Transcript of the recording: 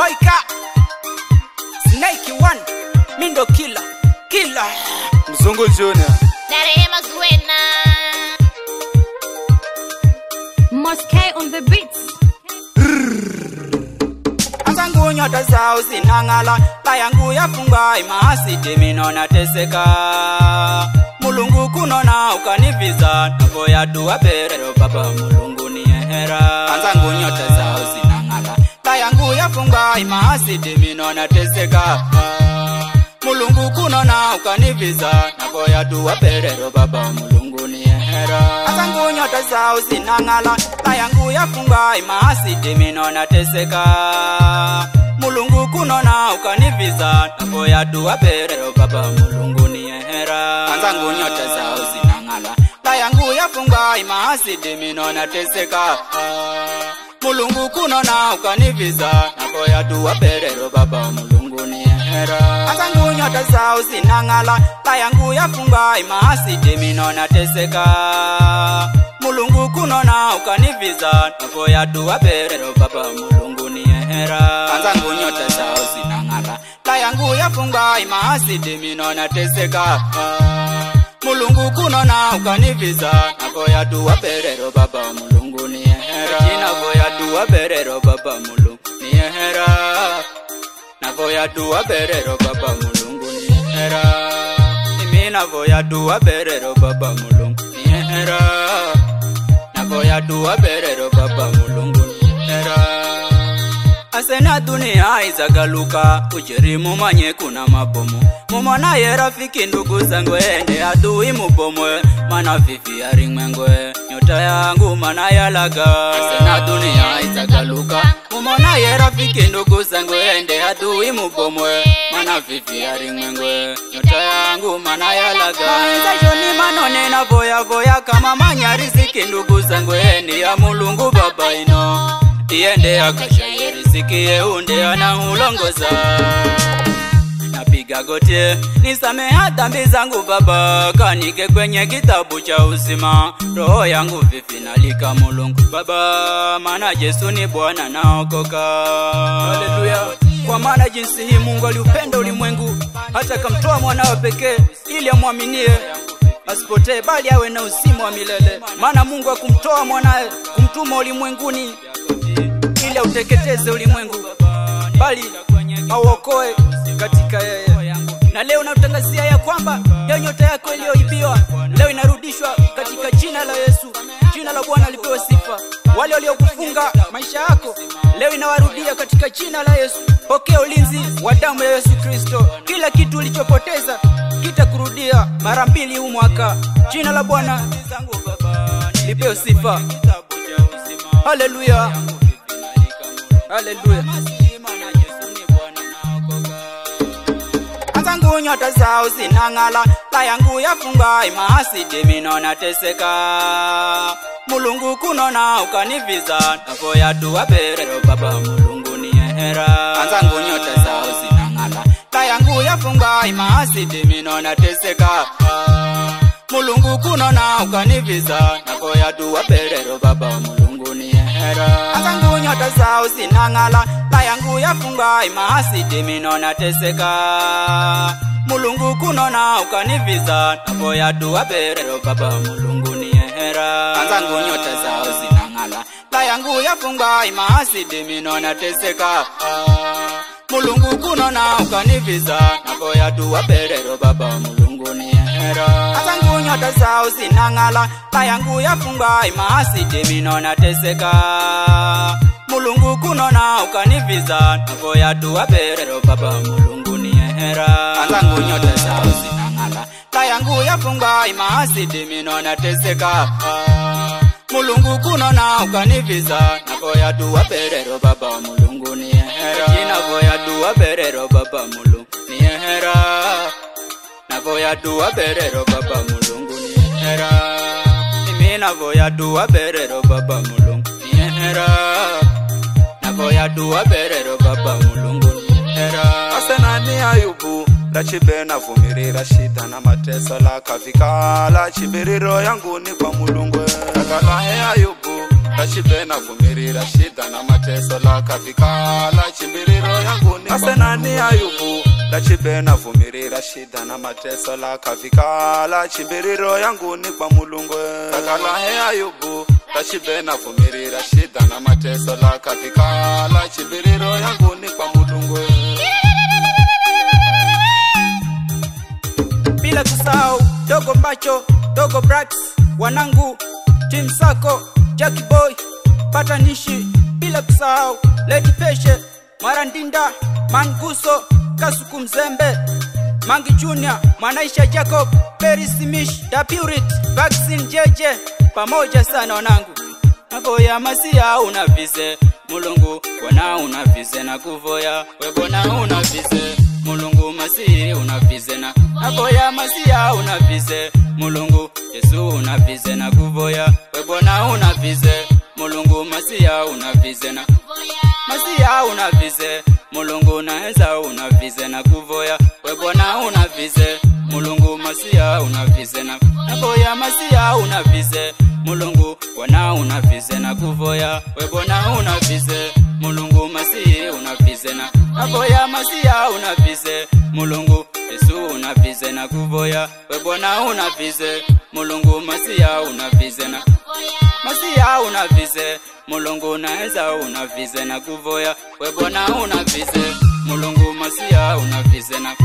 Voika Snake One Mindo Killer Mzungu Junior Narehema Zuena Mosque on the beats. Azangu nyota zao zinangala Tayangu yafunga imaasidi minona teseka Mulungu kunona ukaniviza Navoya dua berero baba mulungu niehera Azangu nyota zao zinangala Tayangu yafunga imaasidi minona teseka Mulungu kunona ukaniviza Navoya dua berero baba mulungu niehera Azangu nyota zao zinangala Tayangu yafunga imaasidi minona teseka Mulungu kunona ukaniviza Navoya dua berero baba mulungu niehera Azangu nyota zao zinangala Tayangu yafunga imaasidi minona teseka Mulungu kunona ukaniviza Navoya dua berero baba mulungu niehera Azangu nyota zao zinangala Tayangu yafunga imaasidi minona teseka Mulungu kunona ukaniviza Navoya dua berero baba mulungu niehera Azangu nyota zao zinangala Tayangu yafunga imaasidi minona teseka Mulungu kunona ukaniviza Navoya dua berero baba mulungu niehera Navoya dua berero baba mulungu niehera Navoya dua berero baba mulungu niehera Imi navoya dua berero baba mulungu niehera Navoya dua berero baba mulungu niehera Asena dunia izagaluka Ujerimu manye kuna mabomu Mumona ye rafiki ndugu zangu ende adui mubomwe Mana vivi ya ringmengwe Nyota yangu mana yalaga Asena dunia izagaluka Mumona ye rafiki ndugu zangu ende adui mubomwe Mana vivi ya ringmengwe Nyota yangu mana yalaga Maenza joni manone na voya Kama manya riziki ndugu zangu ende ya mulungu baba ino Iende akashaye riziki ye unde anahulongoza Napiga gote nisameha dhambi zangu baba Kanike kwenye kitabu cha uzima Roho yangu vifi nalika mulungu baba Maana Yesu ni Bwana naokoka Haleluya Kwa maana jinsi hii Mungu aliupenda ulimwengu Hata kamtoa mwanawe pekee ili amwaminie asipotee bali awe na uzima wa milele Maana Mungu hakumtoa mwanawe kumtuma ulimwenguni ili auteketeze ulimwengu bali auokoe katika yeye. Na leo natangazia ya kwamba leo nyota yako iliyoibiwa leo inarudishwa katika jina la Yesu. Jina la Bwana lipewe sifa. Wale waliokufunga maisha yako leo inawarudia katika jina la Yesu. Pokea ulinzi wa damu ya Yesu Kristo. Kila kitu ulichopoteza kitakurudia mara mbili huu mwaka. Jina la Bwana lipewe sifa. Haleluya. Haleluya. Azangu nyota zao zinangala Tayangu yafunga imaasidi minona teseka Mulungu kunona ukaniviza Navoya dua berero baba mulungu niehera Azangu nyota zao zinangala Tayangu yafunga imaasidi minona teseka Mulungu kunona ukaniviza Navoya dua berero baba mulungu niehera Azangu nyota zao zinangala Tayangu yafunga imaasidi minona teseka Mulungu kunona ukaniviza Navoya dua berero baba mulungu niehera Azangu nyota zao zinangala Tayangu yafunga imaasidi minona teseka Mulungu kunona ukaniviza Navoya dua berero baba mulungu niehera Azangu nyota zao zinangala Tayangu yafunga imaasidi minona teseka Mulungu kunona ukaniviza Navoya dua berero baba mulungu niehera Azangu nyota zao zinangala Tayangu yafunga imaasidi minona teseka Mulungu kunona ukaniviza Navoya dua berero baba mulungu niehera Navoya dua berero baba mulungu niehera Navoya dua berero baba mulungu niehera Imi navoya dua berero baba mulungu niehera Navoya dua berero baba mulungu niehera Asena ni Ayubu Rachibe na vumirira shida na mateso la kafika La chibiriro yangu ni kwa mulungu Akala he Ayubu Rachibe na vumirira shida na mateso la kafika La chibiriro Asenani Ayubu lachibena vumirira shida na mateso la kavikala chibiriro yangu ni kwa mulungu kakala he Ayubu lachibena vumirira shida na mateso la kavikala chibiriro yangu ni kwa mulungu bila kusahau Dogo Mbacho, Dogo Brax, wanangu Team Sako, Jackie Boy, Patanishi, bila kusahau Lady Peshe, Marandinda, Manguso, Kasuku Mzembe, Mangi Junior, Mwanaisha Jacob, Perry Simish, Da Purit, Vaccine JJ, pamoja sana wanangu. Naboya masia unavize, mulungu wana unavize na kuvoya, webona unavize, mulungu masi unavize na naboya masia unavize, mulungu Yesu unavize na kuvoya, webona unavize, mulungu masia unavize na masia unavize, mulungu naenza unavize na kuvoya, webona unavize, mulungu masia unavize na naboya masia unavize, mulungu wana unavize na kuvoya, webona unavize, mulungu masi unavize na naboya masia unavize, mulungu Yesu unavize na kuvoya, webona unavize, mulungu masia unavize na masia unavize, mulungu naenza unavize na kuvoya, webona unavize, mulungu masia unavize na